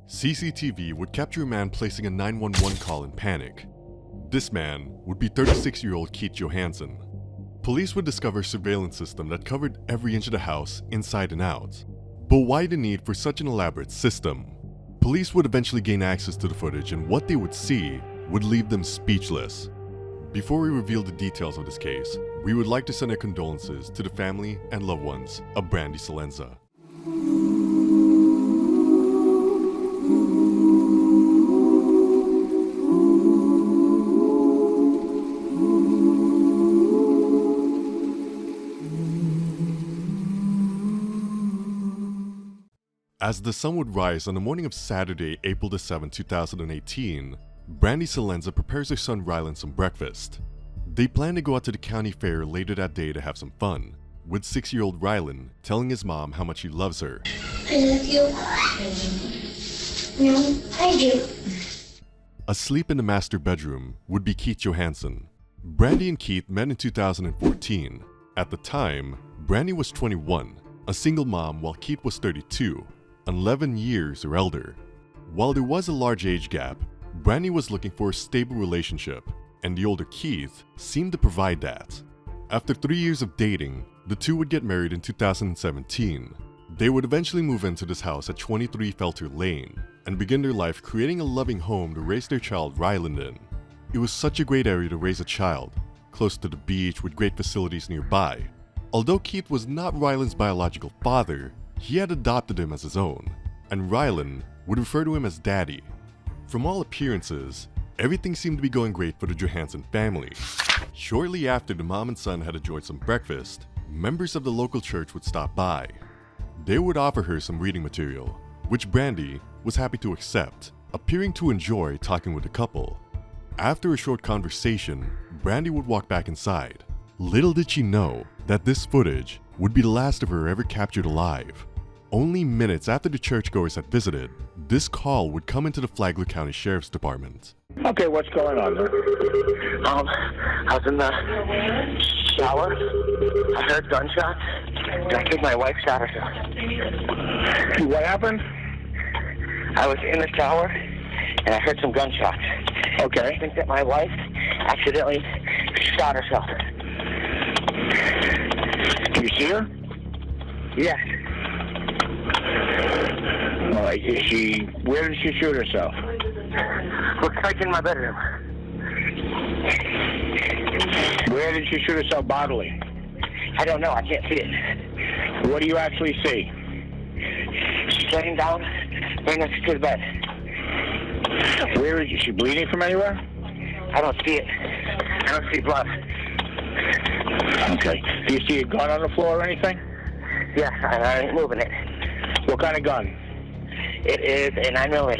CCTV would capture a man placing a 911 call in panic. This man would be 36-year-old Keith Johansson. Police would discover a surveillance system that covered every inch of the house inside and out. But why the need for such an elaborate system? Police would eventually gain access to the footage, and what they would see would leave them speechless. Before we reveal the details of this case, we would like to send our condolences to the family and loved ones of Brandy Celenza. As the sun would rise on the morning of Saturday, April 7, 2018, Brandy Celenza prepares her son Rylan some breakfast. They plan to go out to the county fair later that day to have some fun, with 6-year-old Rylan telling his mom how much he loves her. I love you. No, I do. Asleep in the master bedroom would be Keith Johansson. Brandy and Keith met in 2014. At the time, Brandy was 21, a single mom, while Keith was 32. 11 years or elder. While there was a large age gap, Brandy was looking for a stable relationship, and the older Keith seemed to provide that. After 3 years of dating, the two would get married in 2017. They would eventually move into this house at 23 Felter Lane and begin their life creating a loving home to raise their child Ryland in. It was such a great area to raise a child, close to the beach with great facilities nearby. Although Keith was not Ryland's biological father, he had adopted him as his own, and Rylan would refer to him as Daddy. From all appearances, everything seemed to be going great for the Johansson family. Shortly after the mom and son had enjoyed some breakfast, members of the local church would stop by. They would offer her some reading material, which Brandy was happy to accept, appearing to enjoy talking with the couple. After a short conversation, Brandy would walk back inside. Little did she know that this footage would be the last of her ever captured alive. Only minutes after the churchgoers had visited, this call would come into the Flagler County Sheriff's Department. Okay, what's going on there? I was in the shower. I heard gunshots. And I think my wife shot herself. What happened? I was in the shower and I heard some gunshots. Okay. I think that my wife accidentally shot herself. Do you see her? Yes. All right, where did she shoot herself? Looks like in my bedroom. Where did she shoot herself bodily? I don't know. I can't see it. What do you actually see? She's laying down right next to the bed. Where is she bleeding from anywhere? I don't see it. I don't see blood. Okay. Do you see a gun on the floor or anything? Yes, I ain't moving it. What kind of gun? It is a 9mm.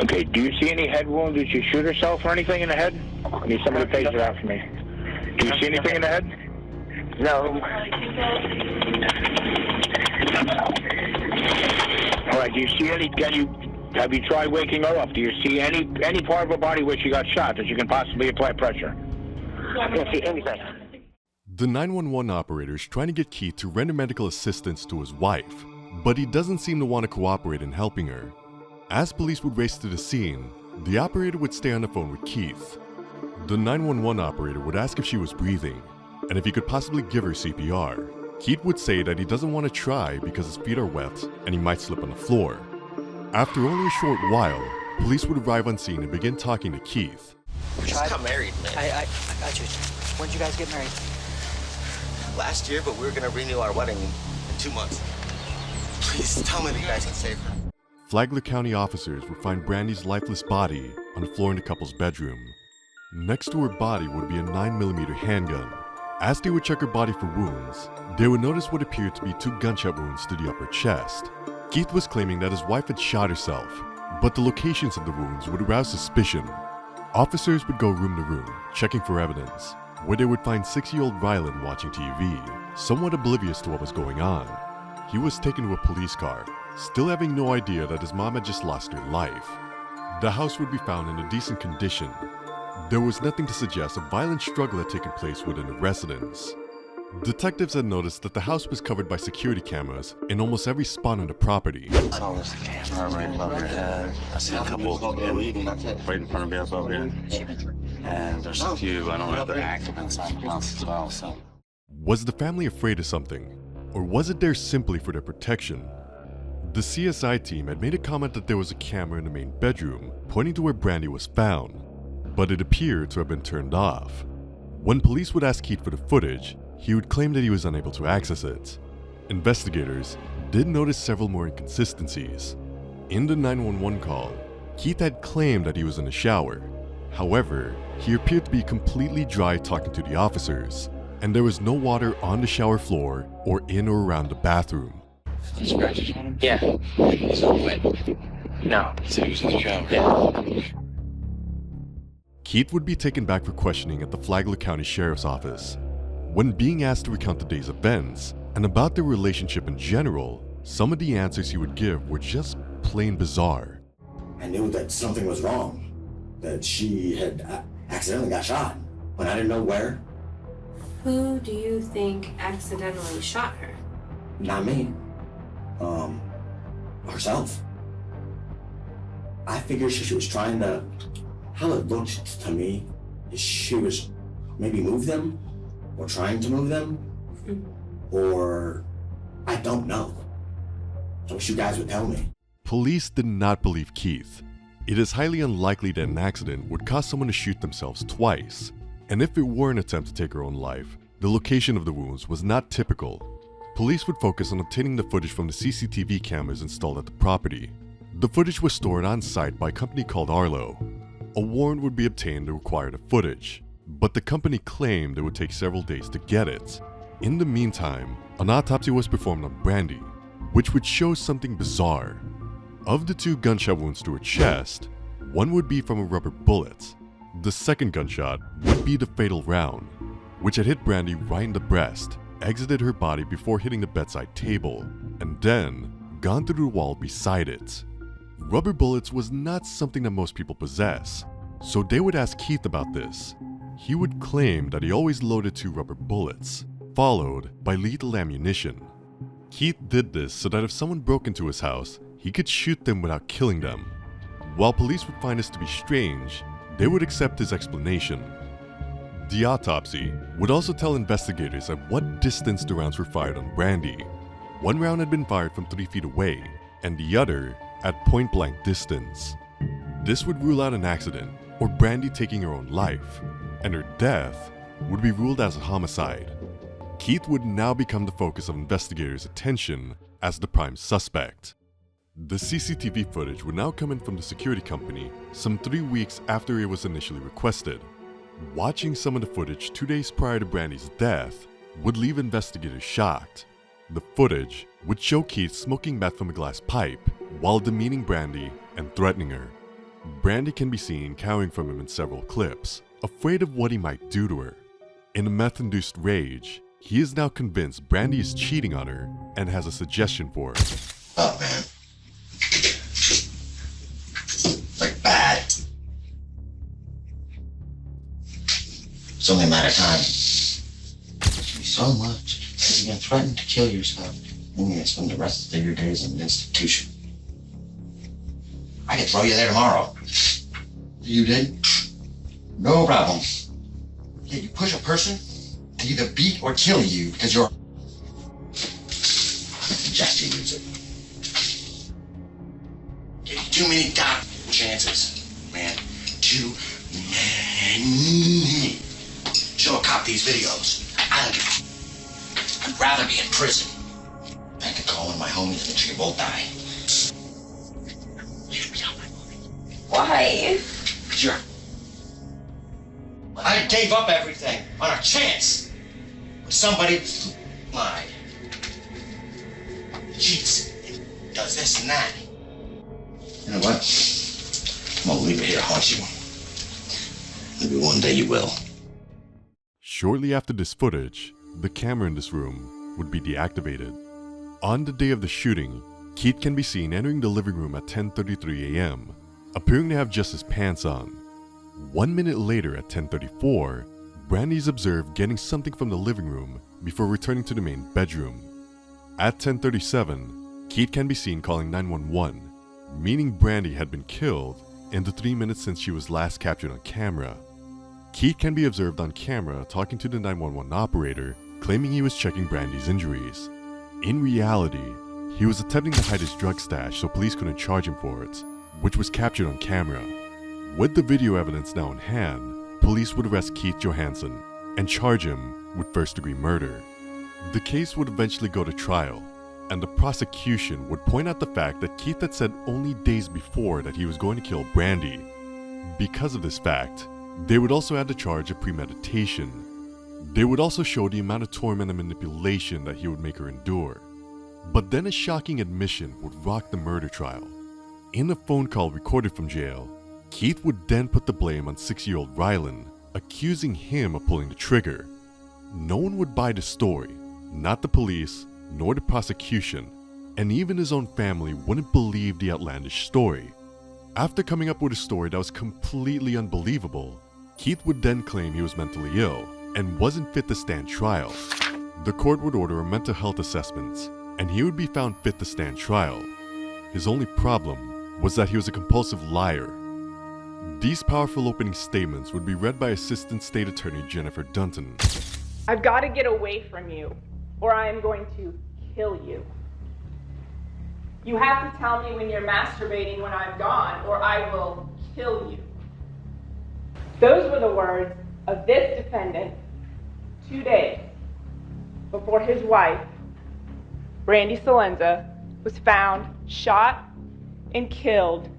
Okay. Do you see any head wounds? Did she shoot herself or anything in the head? I need somebody to page it out for me. Do you see anything in the head? No. All right. Do you see any? Have you tried waking her up? Do you see any part of her body where she got shot that you can possibly apply pressure? I can't see anything. The 911 operator is trying to get Keith to render medical assistance to his wife, but he doesn't seem to want to cooperate in helping her. As police would race to the scene, the operator would stay on the phone with Keith. The 911 operator would ask if she was breathing, and if he could possibly give her CPR. Keith would say that he doesn't want to try because his feet are wet and he might slip on the floor. After only a short while, police would arrive on scene and begin talking to Keith. We just got married, man. I got you. When did you guys get married? Last year, but we were gonna renew our wedding in 2 months. Please tell me that you guys can save her. Flagler County officers would find Brandy's lifeless body on the floor in the couple's bedroom. Next to her body would be a 9mm handgun. As they would check her body for wounds, they would notice what appeared to be 2 gunshot wounds to the upper chest. Keith was claiming that his wife had shot herself, but the locations of the wounds would arouse suspicion. Officers would go room to room, checking for evidence, where they would find 6-year-old Rylan watching TV, somewhat oblivious to what was going on. He was taken to a police car, still having no idea that his mom had just lost her life. The house would be found in a decent condition. There was nothing to suggest a violent struggle had taken place within the residence. Detectives had noticed that the house was covered by security cameras in almost every spot on the property. So there's a camera right above your head. I see a couple right in front of you above you. And there's a few, I don't know if they're active inside the house as well, so. Was the family afraid of something? Or was it there simply for their protection? The CSI team had made a comment that there was a camera in the main bedroom pointing to where Brandy was found, but it appeared to have been turned off. When police would ask Keith for the footage, he would claim that he was unable to access it. Investigators did notice several more inconsistencies. In the 911 call, Keith had claimed that he was in the shower. However, he appeared to be completely dry talking to the officers, and there was no water on the shower floor or in or around the bathroom. Scratches on him? Yeah. He's not wet. No. He said he was in the shower. Yeah. Keith would be taken back for questioning at the Flagler County Sheriff's Office. When being asked to recount the day's events and about their relationship in general, some of the answers he would give were just plain bizarre. I knew that something was wrong, that she had accidentally got shot, but I didn't know where. Who do you think accidentally shot her? Not me. Herself. I figured she was trying to, how it looked to me, is she was maybe move them, or trying to move them, or I don't know. I wish you guys would tell me. Police did not believe Keith. It is highly unlikely that an accident would cause someone to shoot themselves twice, and if it were an attempt to take her own life, the location of the wounds was not typical. Police would focus on obtaining the footage from the CCTV cameras installed at the property. The footage was stored on site by a company called Arlo. A warrant would be obtained to acquire the footage, but the company claimed it would take several days to get it. In the meantime, an autopsy was performed on Brandy, which would show something bizarre. Of the 2 gunshot wounds to her chest, one would be from a rubber bullet. The second gunshot would be the fatal round, which had hit Brandy right in the breast, exited her body before hitting the bedside table, and then gone through the wall beside it. Rubber bullets was not something that most people possess, so they would ask Keith about this. He would claim that he always loaded 2 rubber bullets, followed by lethal ammunition. Keith did this so that if someone broke into his house, he could shoot them without killing them. While police would find this to be strange, they would accept his explanation. The autopsy would also tell investigators at what distance the rounds were fired on Brandy. One round had been fired from 3 feet away, and the other at point-blank distance. This would rule out an accident, or Brandy taking her own life, and her death would be ruled as a homicide. Keith would now become the focus of investigators' attention as the prime suspect. The CCTV footage would now come in from the security company some 3 weeks after it was initially requested. Watching some of the footage 2 days prior to Brandy's death would leave investigators shocked. The footage would show Keith smoking meth from a glass pipe while demeaning Brandy and threatening her. Brandy can be seen cowering from him in several clips, afraid of what he might do to her. In a meth-induced rage, he is now convinced Brandy is cheating on her and has a suggestion for her. Oh, man. Like bad. It's only a matter of time. It's so much. You're gonna threaten to kill yourself, and you're gonna spend the rest of your days in an institution. I could throw you there tomorrow. You did? No problem. Yeah, you push a person to either beat or kill you because you're... I suggest you use it. Give you too many chances, man. Too many. Show a cop these videos. I'd rather be in prison. I could call one of my homies and make sure you both die. Why? Sure. I gave up everything on a chance. When somebody lied. Cheats. Does this and that. You know what? I'm gonna leave it here to haunt you. Maybe one day you will. Shortly after this footage, the camera in this room would be deactivated. On the day of the shooting, Keith can be seen entering the living room at 10:33 a.m., appearing to have just his pants on. 1 minute later at 10:34, Brandy is observed getting something from the living room before returning to the main bedroom. At 10:37, Keith can be seen calling 911, meaning Brandy had been killed in the 3 minutes since she was last captured on camera. Keith can be observed on camera talking to the 911 operator, claiming he was checking Brandy's injuries. In reality, he was attempting to hide his drug stash so police couldn't charge him for it, which was captured on camera. With the video evidence now in hand, police would arrest Keith Johansson and charge him with first-degree murder. The case would eventually go to trial, and the prosecution would point out the fact that Keith had said only days before that he was going to kill Brandy. Because of this fact, they would also add the charge of premeditation. They would also show the amount of torment and manipulation that he would make her endure. But then a shocking admission would rock the murder trial. In a phone call recorded from jail, Keith would then put the blame on 6-year-old Rylan, accusing him of pulling the trigger. No one would buy the story, not the police, nor the prosecution, and even his own family wouldn't believe the outlandish story. After coming up with a story that was completely unbelievable, Keith would then claim he was mentally ill and wasn't fit to stand trial. The court would order a mental health assessment, and he would be found fit to stand trial. His only problem was that he was a compulsive liar. These powerful opening statements would be read by Assistant State Attorney Jennifer Dunton. I've got to get away from you, or I am going to kill you. You have to tell me when you're masturbating when I'm gone, or I will kill you. Those were the words of this defendant 2 days before his wife, Brandy Celenza, was found shot and killed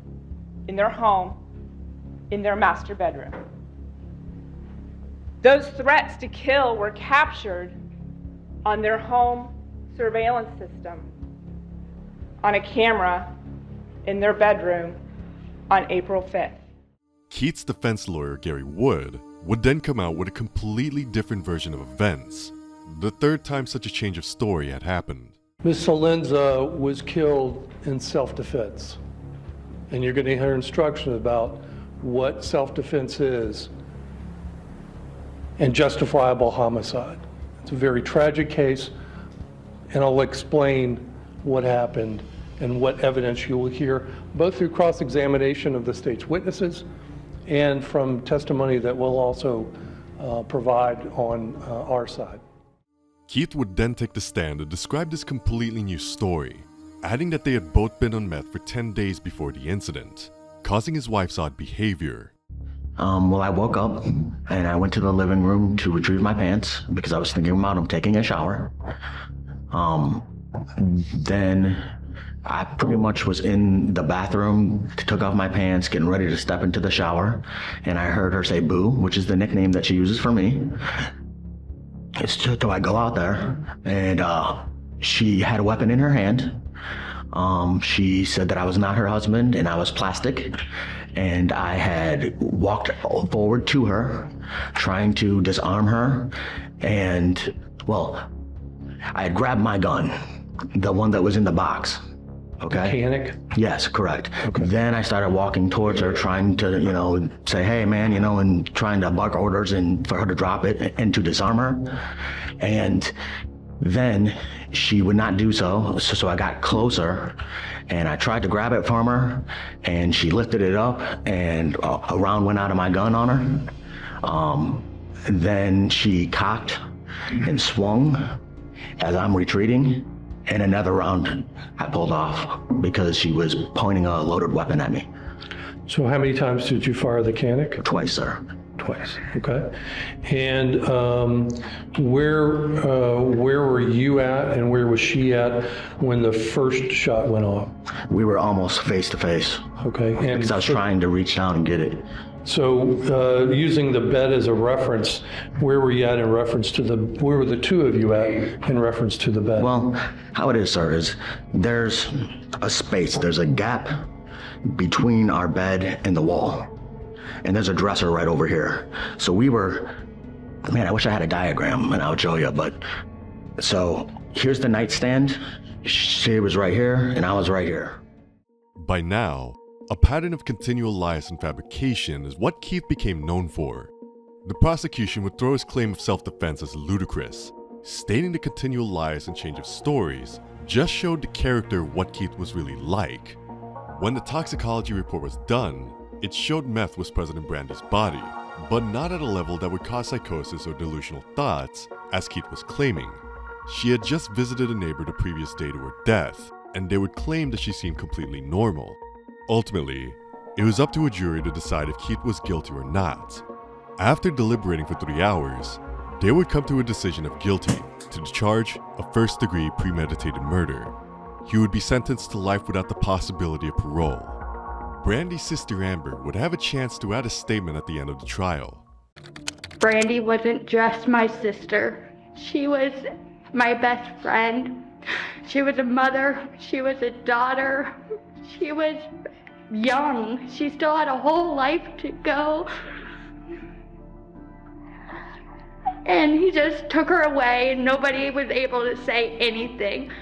in their home, in their master bedroom. Those threats to kill were captured on their home surveillance system, on a camera in their bedroom on April 5th. Keith's defense lawyer, Gary Wood, would then come out with a completely different version of events, the third time such a change of story had happened. Ms. Celenza was killed in self-defense, and you're going to hear instruction about what self-defense is and justifiable homicide. It's a very tragic case, and I'll explain what happened and what evidence you will hear, both through cross-examination of the state's witnesses and from testimony that we'll also provide on our side. Keith would then take the stand and describe this completely new story, adding that they had both been on meth for 10 days before the incident, causing his wife's odd behavior. Well, I woke up and I went to the living room to retrieve my pants because I was thinking about him taking a shower. Then I pretty much was in the bathroom, took off my pants, getting ready to step into the shower, and I heard her say "boo," which is the nickname that she uses for me. So I go out there, and she had a weapon in her hand. She said that I was not her husband and I was plastic, and I had walked forward to her, trying to disarm her, and, well, I had grabbed my gun, the one that was in the box. Okay. Mechanic? Yes, correct. Okay. Then I started walking towards her, trying to, say, hey, man, and trying to bark orders and for her to drop it and to disarm her. And then she would not do so. So I got closer and I tried to grab it from her, and she lifted it up and a round went out of my gun on her. Then she cocked and swung as I'm retreating, and another round I pulled off because she was pointing a loaded weapon at me. So how many times did you fire the canic? Twice, sir. Twice, okay. And where were you at and where was she at when the first shot went off? We were almost face to face. Okay. And because I was trying to reach down and get it. So using the bed as a reference, where were you at in reference to where were the two of you at in reference to the bed? Well, how it is, sir, is there's a space, there's a gap between our bed and the wall. And there's a dresser right over here. So we were, man, I wish I had a diagram and I would show you, but so here's the nightstand. She was right here and I was right here. By now, a pattern of continual lies and fabrication is what Keith became known for. The prosecution would throw his claim of self-defense as ludicrous, stating the continual lies and change of stories just showed the character what Keith was really like. When the toxicology report was done, it showed meth was present in Brandy's body, but not at a level that would cause psychosis or delusional thoughts, as Keith was claiming. She had just visited a neighbor the previous day to her death, and they would claim that she seemed completely normal. Ultimately, it was up to a jury to decide if Keith was guilty or not. After deliberating for 3 hours, they would come to a decision of guilty to the charge of first-degree premeditated murder. He would be sentenced to life without the possibility of parole. Brandy's sister Amber would have a chance to add a statement at the end of the trial. Brandy wasn't just my sister. She was my best friend. She was a mother. She was a daughter. She was young. She still had a whole life to go. And he just took her away and nobody was able to say anything.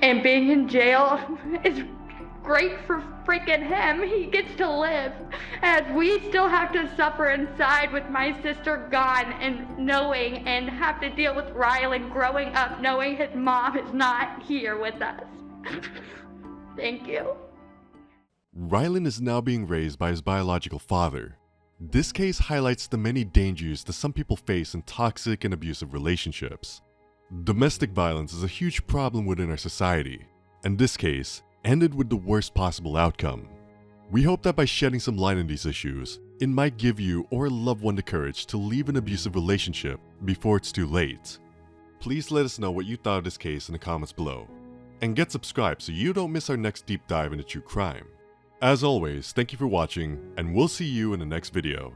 And being in jail is great for freaking him. He gets to live, as we still have to suffer inside with my sister gone and knowing and have to deal with Rylan growing up knowing his mom is not here with us. Thank you. Rylan is now being raised by his biological father. This case highlights the many dangers that some people face in toxic and abusive relationships. Domestic violence is a huge problem within our society, and this case ended with the worst possible outcome. We hope that by shedding some light on these issues, it might give you or a loved one the courage to leave an abusive relationship before it's too late. Please let us know what you thought of this case in the comments below, and get subscribed so you don't miss our next deep dive into true crime. As always, thank you for watching, and we'll see you in the next video.